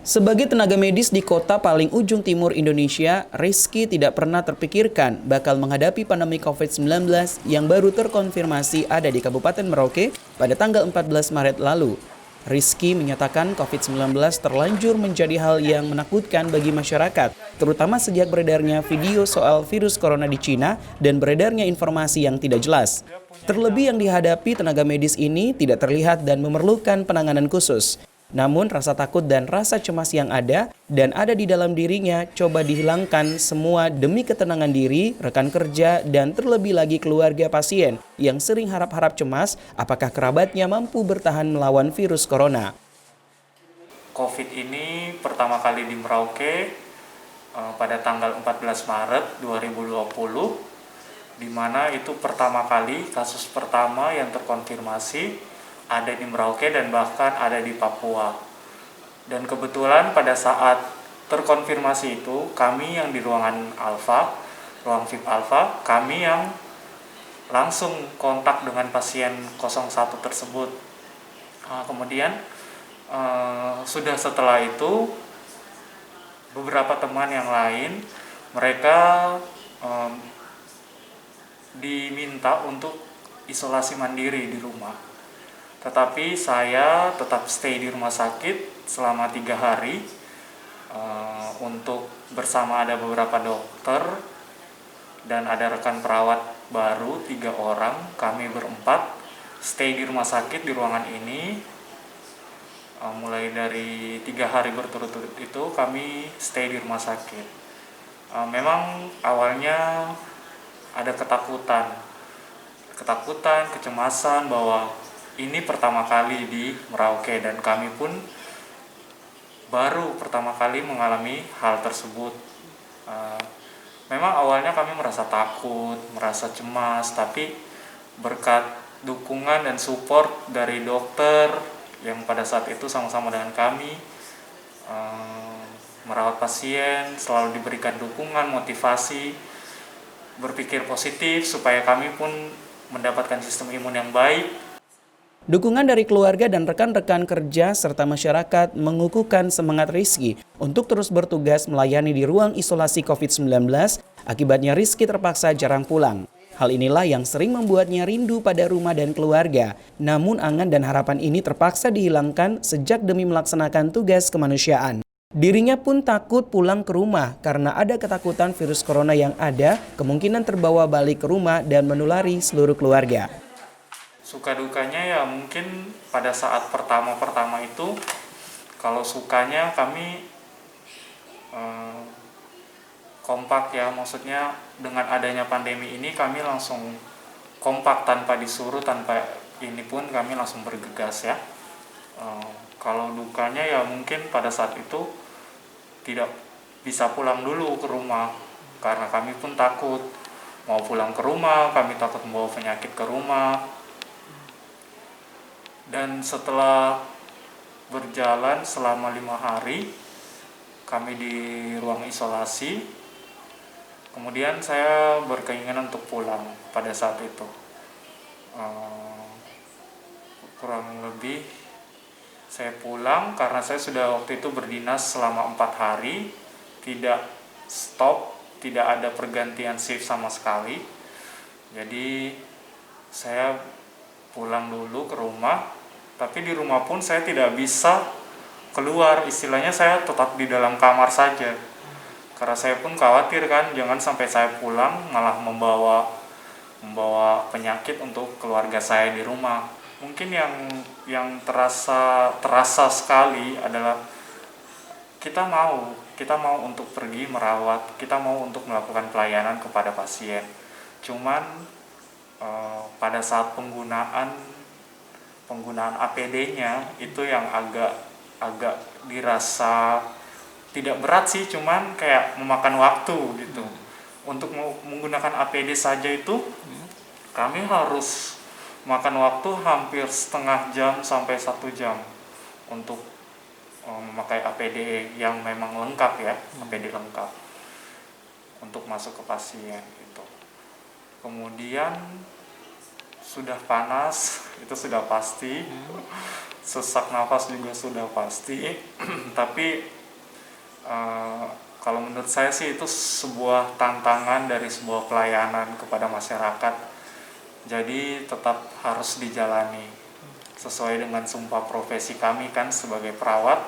Sebagai tenaga medis di kota paling ujung timur Indonesia, Rizky tidak pernah terpikirkan bakal menghadapi pandemi COVID-19 yang baru terkonfirmasi ada di Kabupaten Merauke pada tanggal 14 Maret lalu. Rizky menyatakan COVID-19 terlanjur menjadi hal yang menakutkan bagi masyarakat, terutama sejak beredarnya video soal virus corona di Cina dan beredarnya informasi yang tidak jelas. Terlebih yang dihadapi tenaga medis ini tidak terlihat dan memerlukan penanganan khusus. Namun rasa takut dan rasa cemas yang ada dan ada di dalam dirinya coba dihilangkan semua demi ketenangan diri, rekan kerja, dan terlebih lagi keluarga pasien yang sering harap-harap cemas apakah kerabatnya mampu bertahan melawan virus corona. COVID ini pertama kali di Merauke pada tanggal 14 Maret 2020, di mana itu pertama kali kasus pertama yang terkonfirmasi ada di Merauke dan bahkan ada di Papua. Dan kebetulan pada saat terkonfirmasi itu, kami yang di ruangan Alfa, ruang VIP Alfa, kami yang langsung kontak dengan pasien 01 tersebut. Kemudian sudah setelah itu, beberapa teman yang lain, mereka diminta untuk isolasi mandiri di rumah. Tetapi saya tetap stay di rumah sakit selama 3 hari untuk bersama ada beberapa dokter dan ada rekan perawat baru 3 orang. Kami berempat stay di rumah sakit di ruangan ini. Mulai dari 3 hari berturut-turut itu kami stay di rumah sakit. Memang awalnya ada ketakutan, kecemasan bahwa ini pertama kali di Merauke dan kami pun baru pertama kali mengalami hal tersebut. Memang awalnya kami merasa takut, merasa cemas, tapi berkat dukungan dan support dari dokter yang pada saat itu sama-sama dengan kami merawat pasien, selalu diberikan dukungan, motivasi, berpikir positif supaya kami pun mendapatkan sistem imun yang baik. Dukungan dari keluarga dan rekan-rekan kerja serta masyarakat mengukuhkan semangat Rizky untuk terus bertugas melayani di ruang isolasi COVID-19. Akibatnya Rizky terpaksa jarang pulang. Hal inilah yang sering membuatnya rindu pada rumah dan keluarga. Namun angan dan harapan ini terpaksa dihilangkan sejak demi melaksanakan tugas kemanusiaan. Dirinya pun takut pulang ke rumah karena ada ketakutan virus corona yang ada kemungkinan terbawa balik ke rumah dan menulari seluruh keluarga. Suka dukanya ya mungkin pada saat pertama itu, kalau sukanya kami kompak ya, maksudnya dengan adanya pandemi ini kami langsung kompak tanpa disuruh, tanpa ini pun kami langsung bergegas ya. Kalau dukanya ya mungkin pada saat itu tidak bisa pulang dulu ke rumah karena kami pun takut mau pulang ke rumah, kami takut membawa penyakit ke rumah. Dan setelah berjalan selama 5 hari, kami di ruang isolasi. Kemudian saya berkeinginan untuk pulang pada saat itu. Kurang lebih saya pulang karena saya sudah waktu itu berdinas selama 4 hari, tidak stop, tidak ada pergantian shift sama sekali. Jadi saya pulang dulu ke rumah. Tapi di rumah pun saya tidak bisa keluar, istilahnya saya tetap di dalam kamar saja. Karena saya pun khawatir kan, jangan sampai saya pulang malah membawa penyakit untuk keluarga saya di rumah. Mungkin yang terasa sekali adalah kita mau untuk pergi merawat, kita mau untuk melakukan pelayanan kepada pasien. Cuman pada saat penggunaan APD-nya itu yang agak dirasa tidak berat sih, cuman kayak memakan waktu gitu. Untuk menggunakan APD saja itu kami harus makan waktu hampir setengah jam sampai 1 jam untuk memakai APD yang memang lengkap ya, APD lengkap untuk masuk ke pasien itu. Kemudian sudah panas, itu sudah pasti. Sesak nafas juga sudah pasti. Tapi Kalau menurut saya sih itu sebuah tantangan dari sebuah pelayanan kepada masyarakat. Jadi tetap harus dijalani sesuai dengan sumpah profesi kami kan sebagai perawat,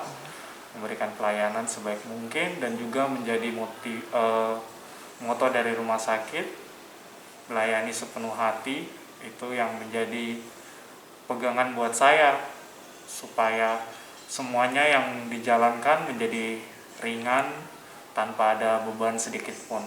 memberikan pelayanan sebaik mungkin dan juga menjadi moto dari rumah sakit, melayani sepenuh hati. Itu yang menjadi pegangan buat saya supaya semuanya yang dijalankan menjadi ringan tanpa ada beban sedikit pun.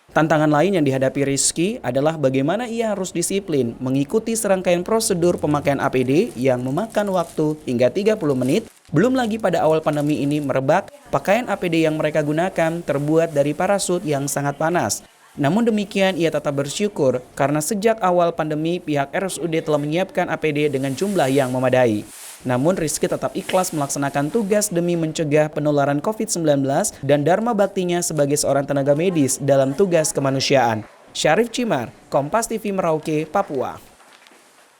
Tantangan lain yang dihadapi Rizky adalah bagaimana ia harus disiplin mengikuti serangkaian prosedur pemakaian APD yang memakan waktu hingga 30 menit. Belum lagi pada awal pandemi ini merebak, pakaian APD yang mereka gunakan terbuat dari parasut yang sangat panas. Namun demikian ia tetap bersyukur karena sejak awal pandemi pihak RSUD telah menyiapkan APD dengan jumlah yang memadai. Namun Rizky tetap ikhlas melaksanakan tugas demi mencegah penularan COVID-19 dan dharma baktinya sebagai seorang tenaga medis dalam tugas kemanusiaan. Syarif Cimar, Kompas TV Merauke, Papua.